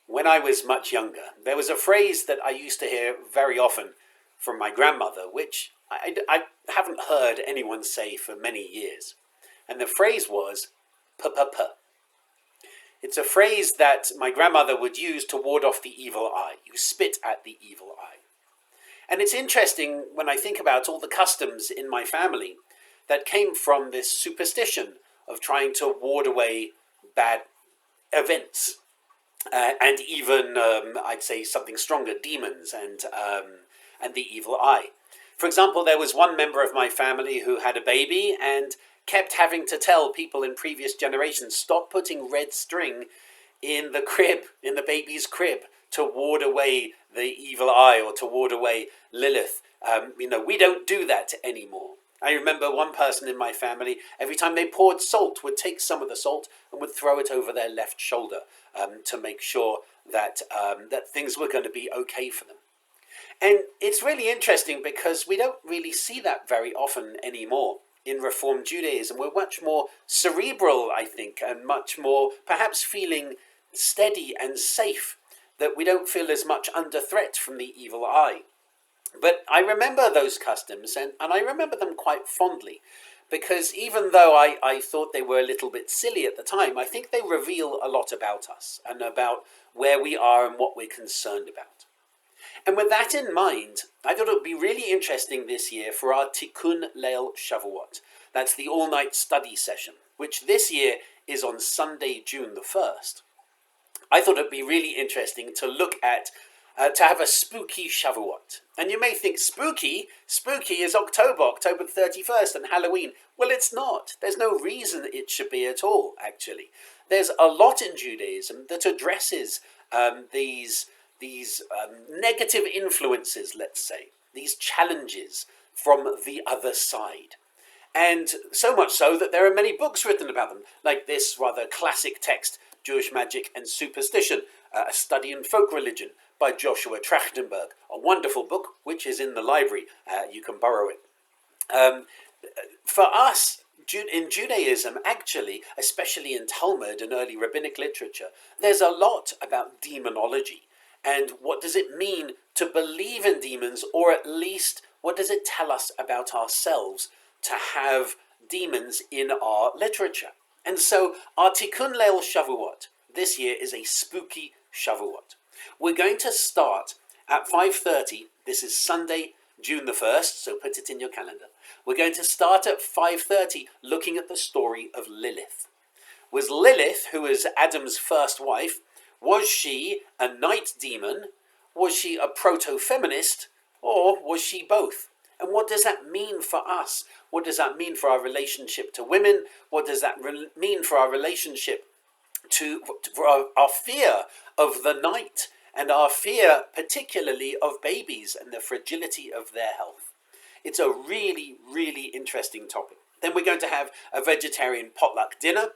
when I was much younger, there was a phrase that I used to hear very often from my grandmother, which I haven't heard anyone say for many years. And the phrase was, p-p-p. It's a phrase that my grandmother would use to ward off the evil eye. You spit at the evil eye. And it's interesting when I think about all the customs in my family that came from this superstition of trying to ward away bad events. And even, I'd say something stronger, demons and the evil eye. For example, there was one member of my family who had a baby and kept having to tell people in previous generations, stop putting red string in the crib, in the baby's crib, to ward away the evil eye or to ward away Lilith. We don't do that anymore. I remember one person in my family, every time they poured salt, would take some of the salt and would throw it over their left shoulder to make sure that things were going to be okay for them. And it's really interesting because we don't really see that very often anymore in Reform Judaism. We're much more cerebral, I think, and much more perhaps feeling steady and safe, that we don't feel as much under threat from the evil eye. But I remember those customs, and I remember them quite fondly, because even though I thought they were a little bit silly at the time, I think they reveal a lot about us and about where we are and what we're concerned about. And with that in mind, I thought it would be really interesting this year for our Tikkun Leil Shavuot. That's the all-night study session, which this year is on Sunday, June the 1st. I thought it would be really interesting to look at to have a spooky Shavuot. And you may think spooky is October 31st and Halloween. Well, it's not. There's no reason it should be at all, actually. There's a lot in Judaism that addresses these negative influences, let's say, these challenges from the other side. And so much so that there are many books written about them, like this rather classic text, Jewish Magic and Superstition, a study in folk religion, by Joshua Trachtenberg, a wonderful book which is in the library. You can borrow it. For us, in Judaism, actually, especially in Talmud and early rabbinic literature, there's a lot about demonology. And what does it mean to believe in demons, or at least what does it tell us about ourselves to have demons in our literature? And so our Tikkun Leil Shavuot this year is a spooky Shavuot. We're going to start at 5:30. This is Sunday, June the 1st, so put it in your calendar. We're going to start at 5:30 looking at the story of Lilith. Was Lilith, who was Adam's first wife, was she a night demon? Was she a proto-feminist? Or was she both? And what does that mean for us? What does that mean for our relationship to women? What does that mean for our relationship for our fear of the night, and our fear particularly of babies and the fragility of their health? It's a really, really interesting topic. Then we're going to have a vegetarian potluck dinner,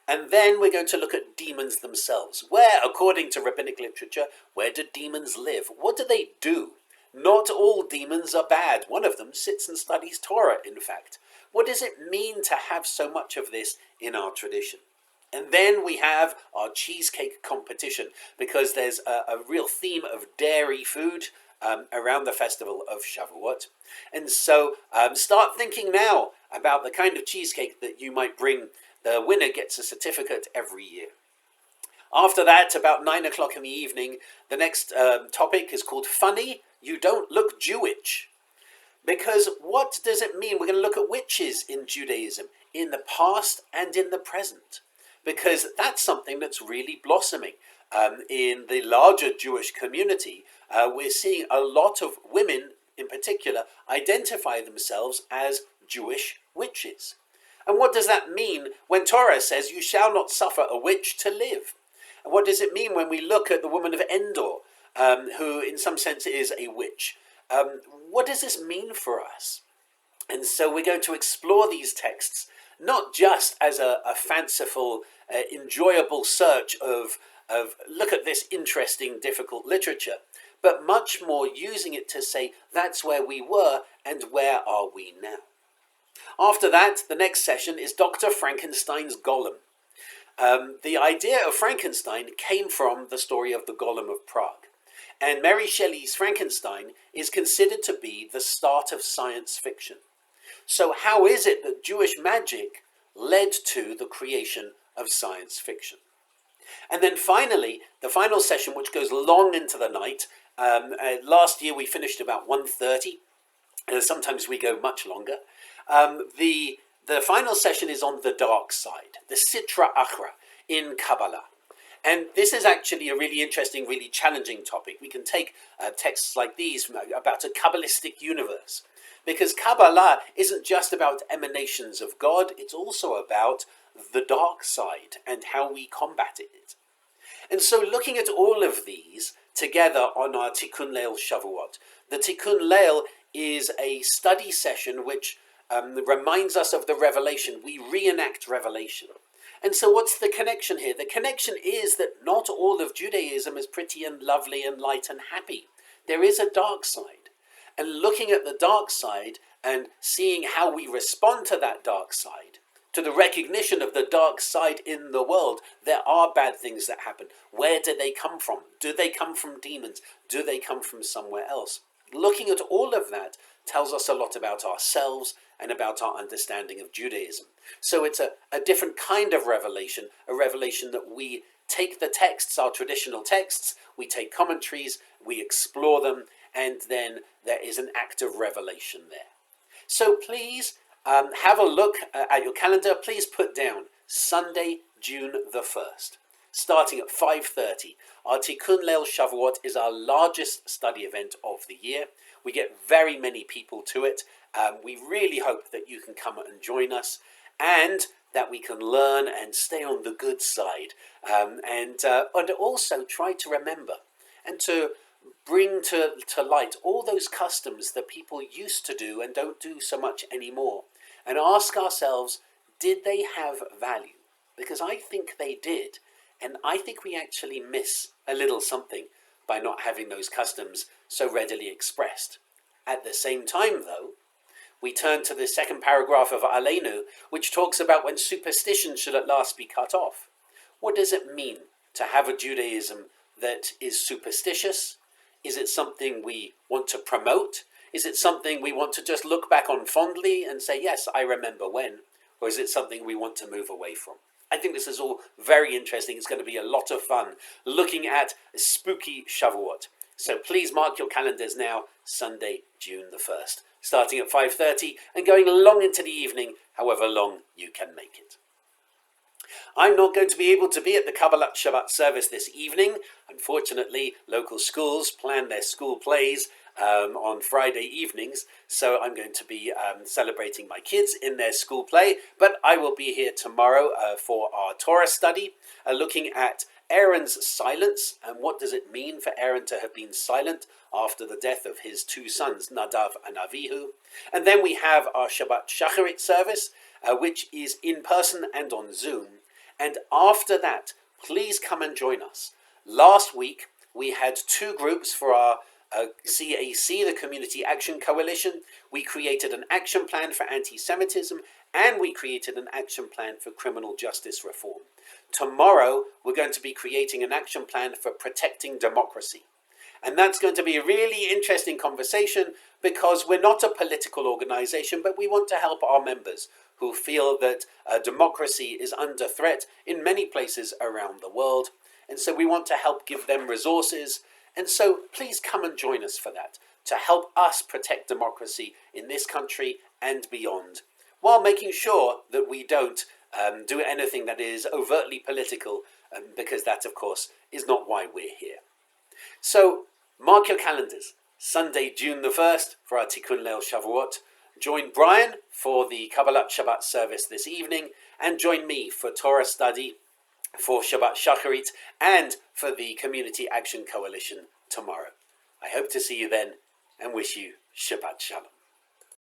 and then we're going to look at demons themselves. Where, according to rabbinic literature, where do demons live? What do they do? Not all demons are bad. One of them sits and studies Torah, in fact. What does it mean to have so much of this in our tradition? And then we have our cheesecake competition, because there's a real theme of dairy food around the festival of Shavuot. And so start thinking now about the kind of cheesecake that you might bring. The winner gets a certificate every year. After that, about 9 o'clock in the evening, the next topic is called Funny You Don't Look Jewish. Because what does it mean? We're going to look at witches in Judaism, in the past and in the present. Because that's something that's really blossoming. In the larger Jewish community, we're seeing a lot of women, in particular, identify themselves as Jewish witches. And what does that mean when Torah says, you shall not suffer a witch to live? And what does it mean when we look at the woman of Endor, who in some sense is a witch? What does this mean for us? And so we're going to explore these texts, not just as a fanciful, enjoyable search of look at this interesting, difficult literature, but much more using it to say, that's where we were and where are we now? After that, the next session is Dr. Frankenstein's Golem. The idea of Frankenstein came from the story of the Golem of Prague. And Mary Shelley's Frankenstein is considered to be the start of science fiction. So how is it that Jewish magic led to the creation of science fiction? And then finally, the final session, which goes long into the night. Last year we finished about 1:30. Sometimes we go much longer. The final session is on the dark side, the Sitra Achra in Kabbalah. And this is actually a really interesting, really challenging topic. We can take texts like these about a Kabbalistic universe. Because Kabbalah isn't just about emanations of God, it's also about the dark side and how we combat it. And so looking at all of these together on our Tikkun Leil Shavuot, the Tikkun Leil is a study session which reminds us of the revelation. We reenact revelation. And so what's the connection here? The connection is that not all of Judaism is pretty and lovely and light and happy. There is a dark side. And looking at the dark side and seeing how we respond to that dark side, to the recognition of the dark side in the world, there are bad things that happen. Where do they come from? Do they come from demons? Do they come from somewhere else? Looking at all of that tells us a lot about ourselves and about our understanding of Judaism. So it's a different kind of revelation, a revelation that we take the texts, our traditional texts, we take commentaries, we explore them, and then there is an act of revelation there. So please have a look at your calendar. Please put down Sunday, June the 1st, starting at 5:30. Our Tikkun Leil Shavuot is our largest study event of the year. We get very many people to it. We really hope that you can come and join us and that we can learn and stay on the good side and also try to remember and to bring to light all those customs that people used to do and don't do so much anymore, and ask ourselves, did they have value? Because I think they did, and I think we actually miss a little something by not having those customs so readily expressed. At the same time, though, we turn to the second paragraph of Aleinu, which talks about when superstition should at last be cut off. What does it mean to have a Judaism that is superstitious? Is it something we want to promote? Is it something we want to just look back on fondly and say, yes, I remember when? Or is it something we want to move away from? I think this is all very interesting. It's going to be a lot of fun looking at spooky Shavuot. So please mark your calendars now, Sunday, June the 1st, starting at 5:30 and going long into the evening, however long you can make it. I'm not going to be able to be at the Kabbalat Shabbat service this evening. Unfortunately, local schools plan their school plays on Friday evenings, so I'm going to be celebrating my kids in their school play, but I will be here tomorrow for our Torah study, looking at Aaron's silence and what does it mean for Aaron to have been silent after the death of his two sons, Nadav and Avihu. And then we have our Shabbat Shacharit service, which is in person and on Zoom. And after that, please come and join us. Last week, we had two groups for our CAC, the Community Action Coalition. We created an action plan for anti-Semitism, and we created an action plan for criminal justice reform. Tomorrow, we're going to be creating an action plan for protecting democracy. And that's going to be a really interesting conversation because we're not a political organization, but we want to help our members who feel that democracy is under threat in many places around the world. And so we want to help give them resources. And so please come and join us for that, to help us protect democracy in this country and beyond, while making sure that we don't do anything that is overtly political, because that, of course, is not why we're here. So mark your calendars. Sunday, June the 1st for our Tikkun Leil Shavuot. Join Brian for the Kabbalat Shabbat service this evening, and join me for Torah study, for Shabbat Shacharit, and for the Community Action Coalition tomorrow. I hope to see you then, and wish you Shabbat Shalom.